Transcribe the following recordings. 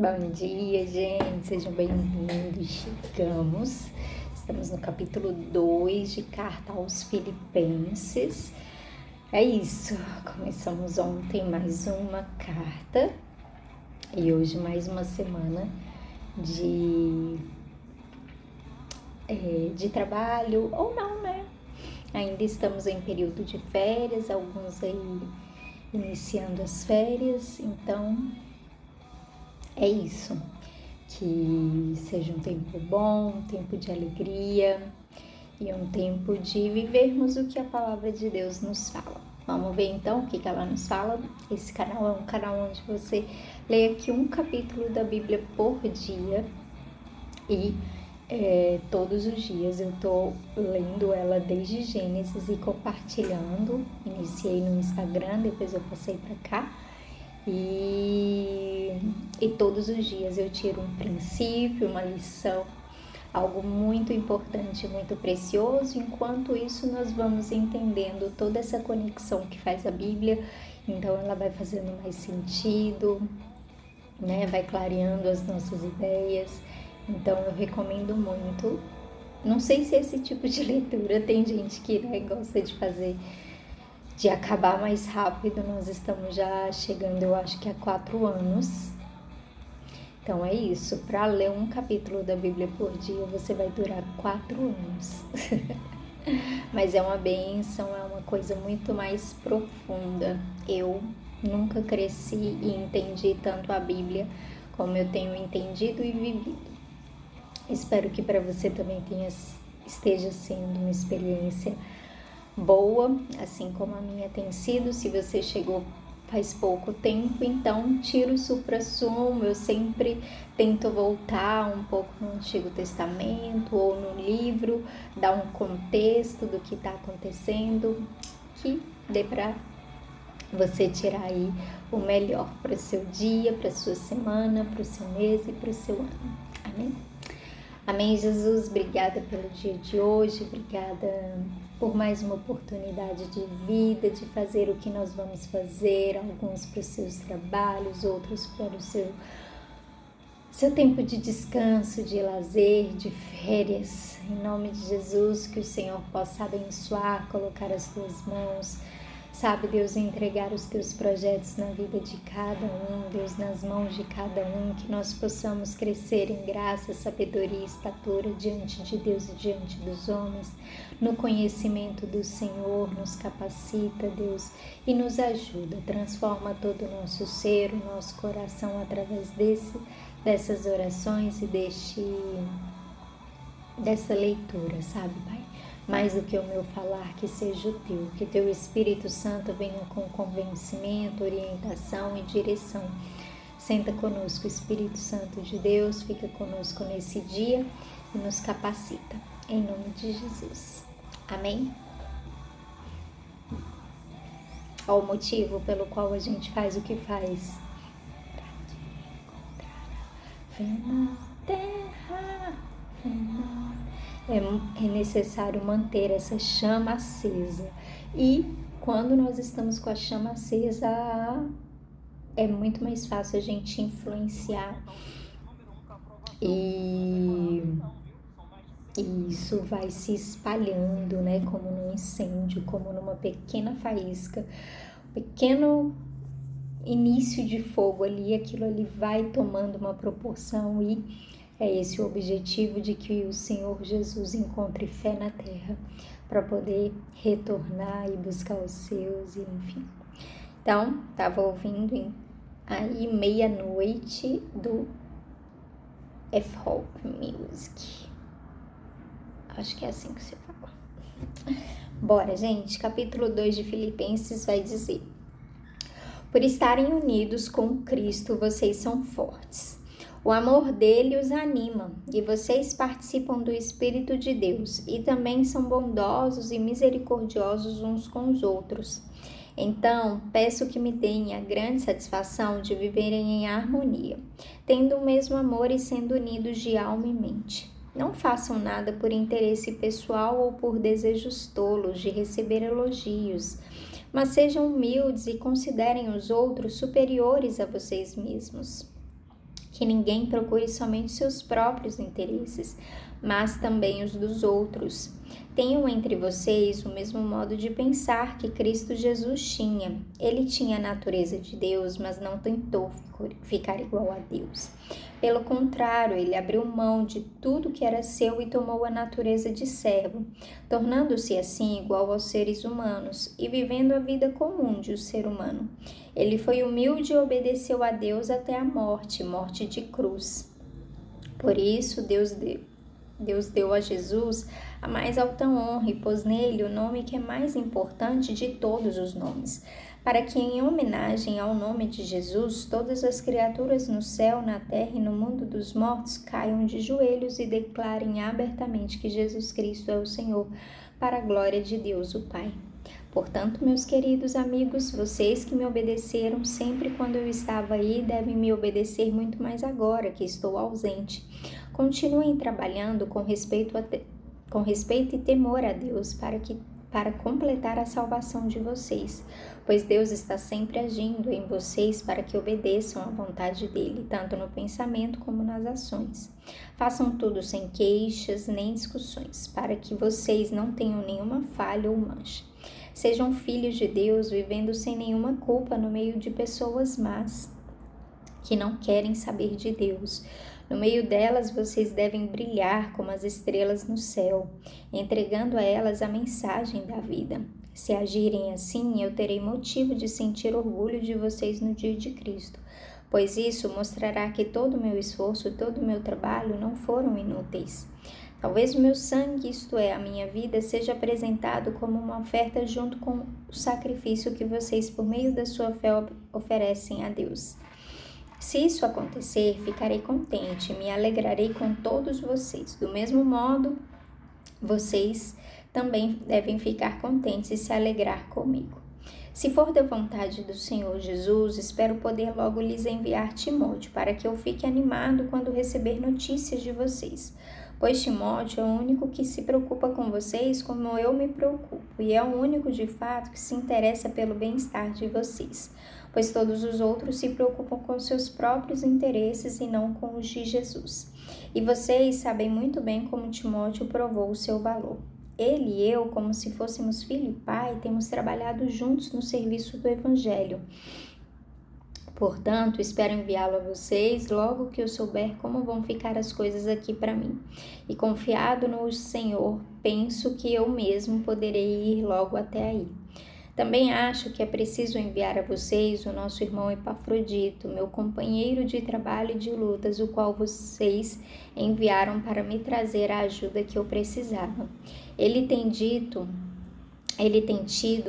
Bom dia, gente, sejam bem-vindos. Estamos no capítulo 2 de Carta aos Filipenses. É isso, começamos ontem mais uma carta e hoje mais uma semana de trabalho, ou não, né? Ainda estamos em período de férias, alguns aí iniciando as férias, então é isso, que seja um tempo bom, um tempo de alegria e um tempo de vivermos o que a palavra de Deus nos fala. Vamos ver então o que ela nos fala. Esse canal é um canal onde você lê aqui um capítulo da Bíblia por dia e todos os dias eu tô lendo ela desde Gênesis e compartilhando. Iniciei no Instagram, depois eu passei para cá. E todos os dias eu tiro um princípio, uma lição, algo muito importante, muito precioso. Enquanto isso, nós vamos entendendo toda essa conexão que faz a Bíblia, então ela vai fazendo mais sentido, né? Vai clareando as nossas ideias. Então eu recomendo muito. Não sei se esse tipo de leitura tem gente que gosta de fazer, de acabar mais rápido. Nós estamos já chegando, eu acho que há 4 anos. Então é isso, para ler um capítulo da Bíblia por dia, você vai durar 4 anos. Mas é uma bênção, é uma coisa muito mais profunda. Eu nunca cresci e entendi tanto a Bíblia como eu tenho entendido e vivido. Espero que para você também esteja sendo uma experiência boa, assim como a minha tem sido. Se você chegou faz pouco tempo, então tira o suprassumo. Eu sempre tento voltar um pouco no Antigo Testamento ou no livro, dar um contexto do que está acontecendo, que dê para você tirar aí o melhor para o seu dia, para a sua semana, para o seu mês e para o seu ano. Amém? Amém, Jesus, obrigada pelo dia de hoje, obrigada por mais uma oportunidade de vida, de fazer o que nós vamos fazer, alguns para os seus trabalhos, outros para o seu tempo de descanso, de lazer, de férias. Em nome de Jesus, que o Senhor possa abençoar, colocar as tuas mãos, sabe, Deus, entregar os teus projetos na vida de cada um, Deus, nas mãos de cada um, que nós possamos crescer em graça, sabedoria e estatura diante de Deus e diante dos homens, no conhecimento do Senhor. Nos capacita, Deus, e nos ajuda, transforma todo o nosso ser, o nosso coração através dessas orações e dessa leitura, sabe, Pai? Mais do que o meu falar, que seja o teu, que teu Espírito Santo venha com convencimento, orientação e direção. Senta conosco, Espírito Santo de Deus, fica conosco nesse dia e nos capacita, em nome de Jesus. Amém? Qual o motivo pelo qual a gente faz o que faz? Fé na terra, fé na... É necessário manter essa chama acesa. E quando nós estamos com a chama acesa, é muito mais fácil a gente influenciar. E isso vai se espalhando, né? Como num incêndio, como numa pequena faísca, pequeno início de fogo ali, aquilo ali vai tomando uma proporção e é esse o objetivo, de que o Senhor Jesus encontre fé na terra para poder retornar e buscar os seus, e enfim. Então, estava ouvindo aí Meia-Noite do F-Hope Music. Acho que é assim que se fala. Bora, gente. Capítulo 2 de Filipenses vai dizer: por estarem unidos com Cristo, vocês são fortes. O amor dele os anima, e vocês participam do Espírito de Deus, e também são bondosos e misericordiosos uns com os outros. Então, peço que me deem a grande satisfação de viverem em harmonia, tendo o mesmo amor e sendo unidos de alma e mente. Não façam nada por interesse pessoal ou por desejos tolos de receber elogios, mas sejam humildes e considerem os outros superiores a vocês mesmos. que ninguém procure somente seus próprios interesses, mas também os dos outros. Tenham entre vocês o mesmo modo de pensar que Cristo Jesus tinha. Ele tinha a natureza de Deus, mas não tentou ficar igual a Deus. Pelo contrário, ele abriu mão de tudo que era seu e tomou a natureza de servo, tornando-se assim igual aos seres humanos e vivendo a vida comum de um ser humano. Ele foi humilde e obedeceu a Deus até a morte, morte de cruz. Por isso, Deus deu a Jesus a mais alta honra e pôs nele o nome que é mais importante de todos os nomes, para que em homenagem ao nome de Jesus, todas as criaturas no céu, na terra e no mundo dos mortos caiam de joelhos e declarem abertamente que Jesus Cristo é o Senhor, para a glória de Deus o Pai. Portanto, meus queridos amigos, vocês que me obedeceram sempre quando eu estava aí, devem me obedecer muito mais agora que estou ausente. Continuem trabalhando com respeito e temor a Deus para completar a salvação de vocês, pois Deus está sempre agindo em vocês para que obedeçam à vontade dele, tanto no pensamento como nas ações. Façam tudo sem queixas nem discussões, para que vocês não tenham nenhuma falha ou mancha. Sejam filhos de Deus, vivendo sem nenhuma culpa no meio de pessoas más, que não querem saber de Deus. No meio delas, vocês devem brilhar como as estrelas no céu, entregando a elas a mensagem da vida. Se agirem assim, eu terei motivo de sentir orgulho de vocês no dia de Cristo, pois isso mostrará que todo o meu esforço e todo o meu trabalho não foram inúteis. Talvez o meu sangue, isto é, a minha vida, seja apresentado como uma oferta junto com o sacrifício que vocês, por meio da sua fé, oferecem a Deus. Se isso acontecer, ficarei contente, me alegrarei com todos vocês. Do mesmo modo, vocês também devem ficar contentes e se alegrar comigo. Se for da vontade do Senhor Jesus, espero poder logo lhes enviar Timóteo, para que eu fique animado quando receber notícias de vocês. Pois Timóteo é o único que se preocupa com vocês como eu me preocupo, e é o único de fato que se interessa pelo bem-estar de vocês, pois todos os outros se preocupam com seus próprios interesses e não com os de Jesus. E vocês sabem muito bem como Timóteo provou o seu valor. Ele e eu, como se fôssemos filho e pai, temos trabalhado juntos no serviço do Evangelho. Portanto, espero enviá-lo a vocês logo que eu souber como vão ficar as coisas aqui para mim. E confiado no Senhor, penso que eu mesmo poderei ir logo até aí. Também acho que é preciso enviar a vocês o nosso irmão Epafrodito, meu companheiro de trabalho e de lutas, o qual vocês enviaram para me trazer a ajuda que eu precisava. Ele tem tido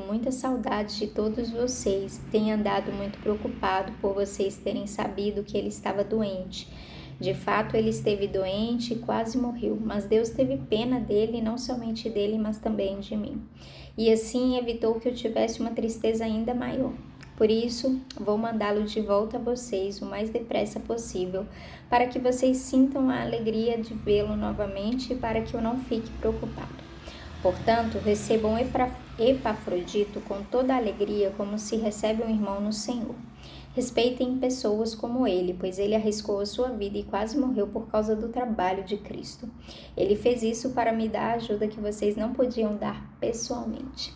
muita saudade de todos vocês, tem andado muito preocupado por vocês terem sabido que ele estava doente. De fato, ele esteve doente e quase morreu, mas Deus teve pena dele, não somente dele, mas também de mim. E assim evitou que eu tivesse uma tristeza ainda maior. Por isso, vou mandá-lo de volta a vocês o mais depressa possível, para que vocês sintam a alegria de vê-lo novamente e para que eu não fique preocupado. Portanto, recebam Epafrodito com toda a alegria, como se recebe um irmão no Senhor. Respeitem pessoas como ele, pois ele arriscou a sua vida e quase morreu por causa do trabalho de Cristo. Ele fez isso para me dar a ajuda que vocês não podiam dar pessoalmente.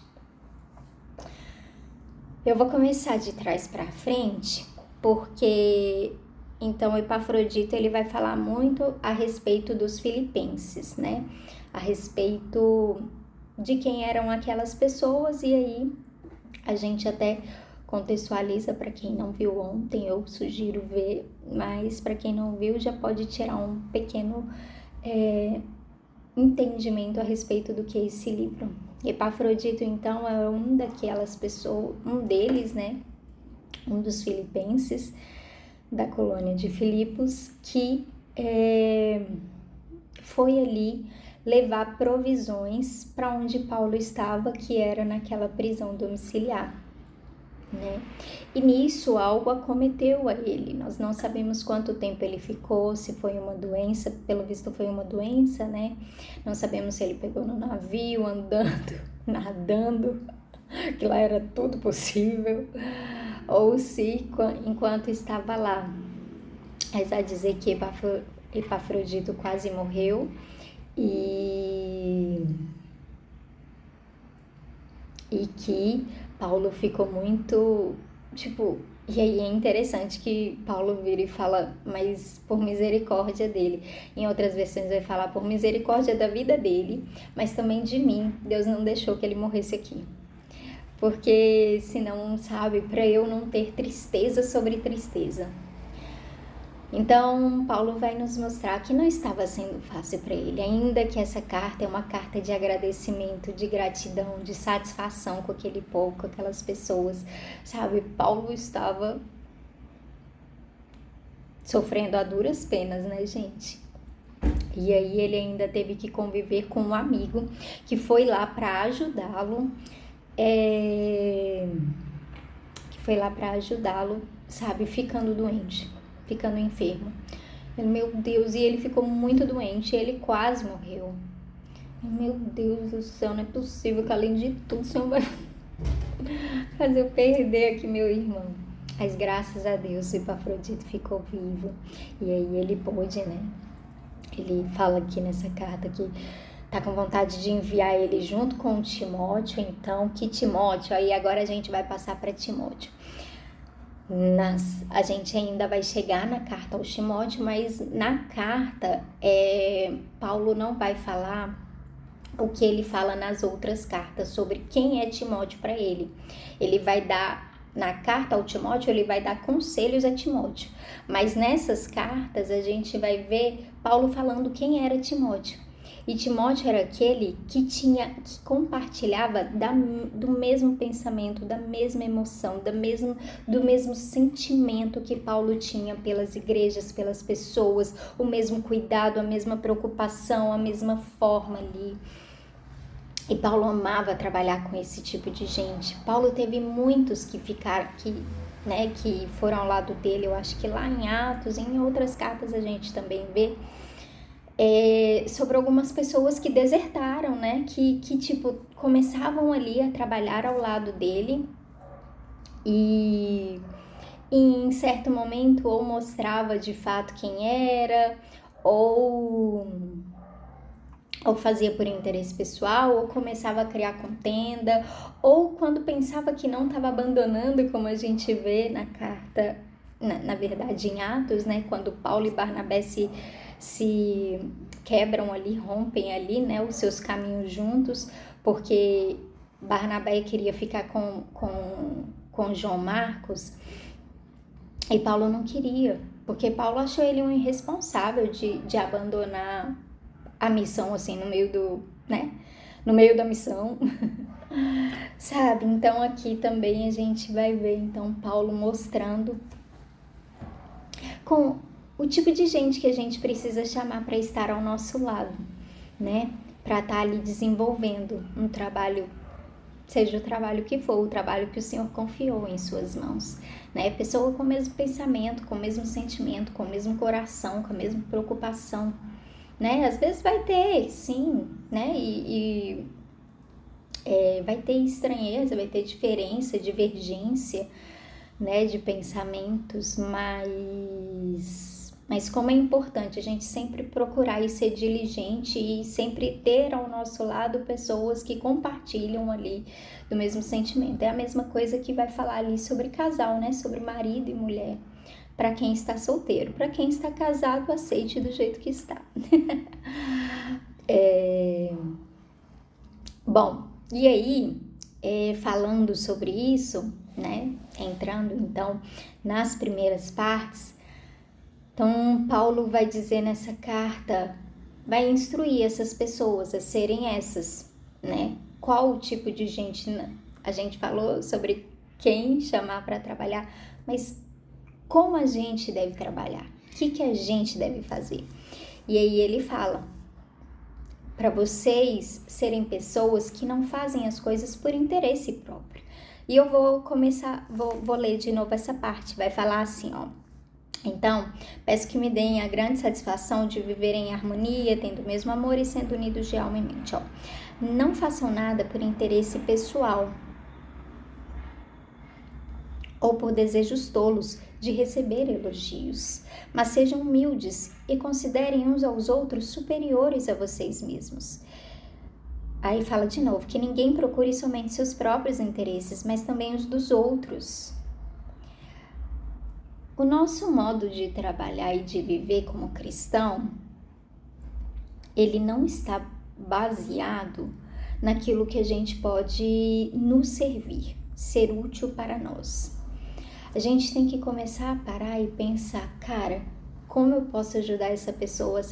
Eu vou começar de trás para frente, porque então Epafrodito ele vai falar muito a respeito dos filipenses, né? A respeito de quem eram aquelas pessoas, e aí a gente até contextualiza para quem não viu ontem, eu sugiro ver, mas para quem não viu já pode tirar um pequeno entendimento a respeito do que é esse livro. Epafrodito então é um daquelas pessoas, um deles, né, um dos filipenses da colônia de Filipos, que foi ali levar provisões para onde Paulo estava, que era naquela prisão domiciliar, né? E nisso algo acometeu a ele. Nós não sabemos quanto tempo ele ficou, se foi uma doença, pelo visto foi uma doença, né? Não sabemos se ele pegou no navio, andando, nadando, que lá era tudo possível, ou se enquanto estava lá. Mas a dizer que Epafrodito quase morreu e que Paulo ficou muito, tipo, e aí é interessante que Paulo vira e fala, mas por misericórdia dele. Em outras versões vai falar por misericórdia da vida dele, mas também de mim. Deus não deixou que ele morresse aqui. Porque senão, sabe, para eu não ter tristeza sobre tristeza. Então, Paulo vai nos mostrar que não estava sendo fácil para ele, ainda que essa carta é uma carta de agradecimento, de gratidão, de satisfação com aquele povo, com aquelas pessoas, sabe? Paulo estava sofrendo a duras penas, né, gente? E aí ele ainda teve que conviver com um amigo que foi lá para ajudá-lo, sabe? Ficando doente. Ficando enfermo. Meu Deus, e ele ficou muito doente, ele quase morreu. Meu Deus do céu, não é possível que além de tudo o Senhor vai fazer eu perder aqui meu irmão. Mas graças a Deus, Epafrodito ficou vivo. E aí ele pôde, né? Ele fala aqui nessa carta que tá com vontade de enviar ele junto com o Timóteo. Então, que Timóteo? Aí agora a gente vai passar para Timóteo. A gente ainda vai chegar na carta ao Timóteo, mas na carta Paulo não vai falar o que ele fala nas outras cartas sobre quem é Timóteo para ele. Ele vai dar, na carta ao Timóteo, ele vai dar conselhos a Timóteo, mas nessas cartas a gente vai ver Paulo falando quem era Timóteo. E Timóteo era aquele que compartilhava do mesmo pensamento, da mesma emoção, do mesmo sentimento que Paulo tinha pelas igrejas, pelas pessoas, o mesmo cuidado, a mesma preocupação, a mesma forma ali. E Paulo amava trabalhar com esse tipo de gente. Paulo teve muitos que ficaram aqui, né, que foram ao lado dele. Eu acho que lá em Atos, em outras cartas a gente também vê sobre algumas pessoas que desertaram, né, que tipo começavam ali a trabalhar ao lado dele e em certo momento ou mostrava de fato quem era ou fazia por interesse pessoal, ou começava a criar contenda, ou quando pensava que não estava abandonando, como a gente vê na carta, na verdade em Atos, né, quando Paulo e Barnabé se quebram ali, rompem ali, né, os seus caminhos juntos, porque Barnabé queria ficar com João Marcos e Paulo não queria, porque Paulo achou ele um irresponsável de abandonar a missão assim no meio da missão, sabe? Então aqui também a gente vai ver então Paulo mostrando com o tipo de gente que a gente precisa chamar para estar ao nosso lado, né? Para estar ali desenvolvendo um trabalho, seja o trabalho que for, o trabalho que o Senhor confiou em suas mãos, né? Pessoa com o mesmo pensamento, com o mesmo sentimento, com o mesmo coração, com a mesma preocupação, né? Às vezes vai ter, sim, né? Vai ter estranheza, vai ter diferença, divergência, né? De pensamentos, mas como é importante a gente sempre procurar e ser diligente e sempre ter ao nosso lado pessoas que compartilham ali do mesmo sentimento. É a mesma coisa que vai falar ali sobre casal, né? Sobre marido e mulher. Para quem está solteiro, para quem está casado, aceite do jeito que está. Bom, e aí, falando sobre isso, né? Entrando então nas primeiras partes, então Paulo vai dizer nessa carta, vai instruir essas pessoas a serem essas, né? Qual o tipo de gente? A gente falou sobre quem chamar para trabalhar, mas como a gente deve trabalhar? O que a gente deve fazer? E aí ele fala, para vocês serem pessoas que não fazem as coisas por interesse próprio. E eu vou ler de novo essa parte, vai falar assim, ó. Então, peço que me deem a grande satisfação de viver em harmonia, tendo o mesmo amor e sendo unidos de alma e mente, ó. Não façam nada por interesse pessoal ou por desejos tolos de receber elogios, mas sejam humildes e considerem uns aos outros superiores a vocês mesmos. Aí fala de novo, que ninguém procure somente seus próprios interesses, mas também os dos outros. O nosso modo de trabalhar e de viver como cristão, ele não está baseado naquilo que a gente pode nos servir, ser útil para nós. A gente tem que começar a parar e pensar, cara, como eu posso ajudar essa pessoa?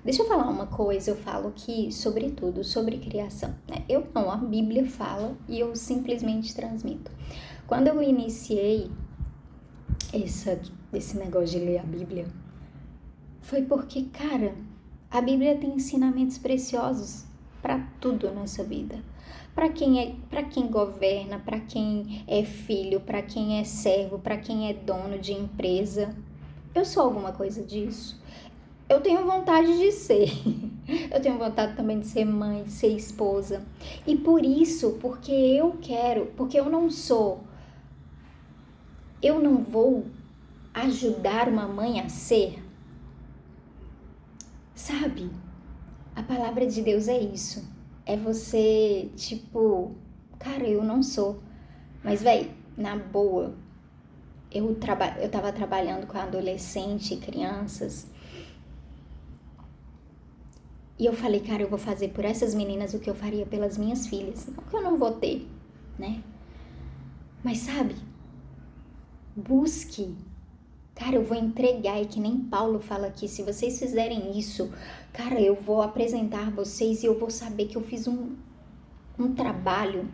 Deixa eu falar uma coisa, eu falo aqui sobre tudo, sobre criação, né? Eu não, a Bíblia fala e eu simplesmente transmito. Quando eu iniciei esse negócio de ler a Bíblia, foi porque, cara, a Bíblia tem ensinamentos preciosos para tudo nessa vida. Para quem governa, para quem é filho, para quem é servo, para quem é dono de empresa. Eu sou alguma coisa disso? Eu tenho vontade de ser. Eu tenho vontade também de ser mãe, de ser esposa. E por isso, porque eu não vou ajudar uma mãe a ser. Sabe? A palavra de Deus é isso. É você, tipo, cara, eu não sou. Mas, véi, na boa, eu tava trabalhando com adolescente e crianças. E eu falei, cara, eu vou fazer por essas meninas o que eu faria pelas minhas filhas. Não que eu não vou ter, né? Mas, sabe? Busque. Cara, eu vou entregar, e que nem Paulo fala aqui, se vocês fizerem isso, cara, eu vou apresentar vocês e eu vou saber que eu fiz um trabalho,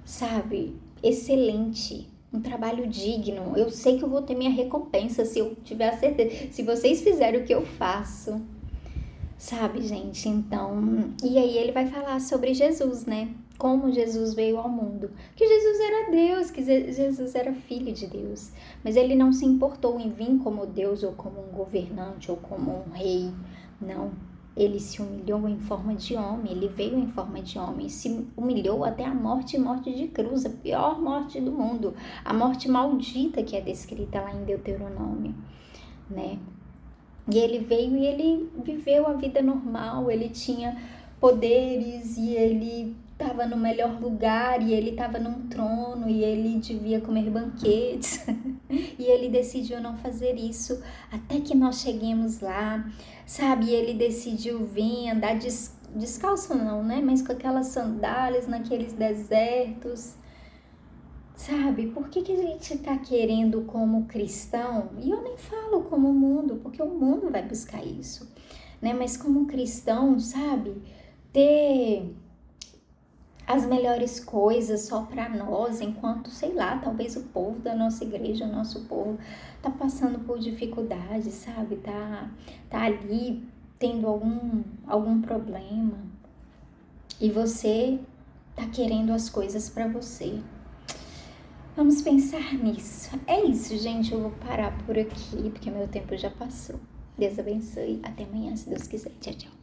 sabe, excelente, um trabalho digno. Eu sei que eu vou ter minha recompensa se eu tiver a certeza, se vocês fizerem o que eu faço, sabe, gente? Então, e aí ele vai falar sobre Jesus, né? Como Jesus veio ao mundo, que Jesus era Deus, que Jesus era filho de Deus, mas ele não se importou em vir como Deus ou como um governante ou como um rei, não, ele se humilhou em forma de homem, ele veio em forma de homem, se humilhou até a morte de cruz, a pior morte do mundo, a morte maldita que é descrita lá em Deuteronômio, né? E ele veio e ele viveu a vida normal, ele tinha poderes e ele estava no melhor lugar e ele estava num trono e ele devia comer banquetes e ele decidiu não fazer isso até que nós cheguemos lá, sabe? E ele decidiu vir andar descalço não, né? Mas com aquelas sandálias naqueles desertos, sabe? Por que a gente tá querendo como cristão, e eu nem falo como mundo, porque o mundo vai buscar isso, né? Mas como cristão, sabe? Ter as melhores coisas só para nós, enquanto, sei lá, talvez o povo da nossa igreja, o nosso povo tá passando por dificuldade, sabe? Tá ali tendo algum problema e você tá querendo as coisas para você. Vamos pensar nisso. É isso, gente, eu vou parar por aqui, porque meu tempo já passou. Deus abençoe. Até amanhã, se Deus quiser. Tchau, tchau.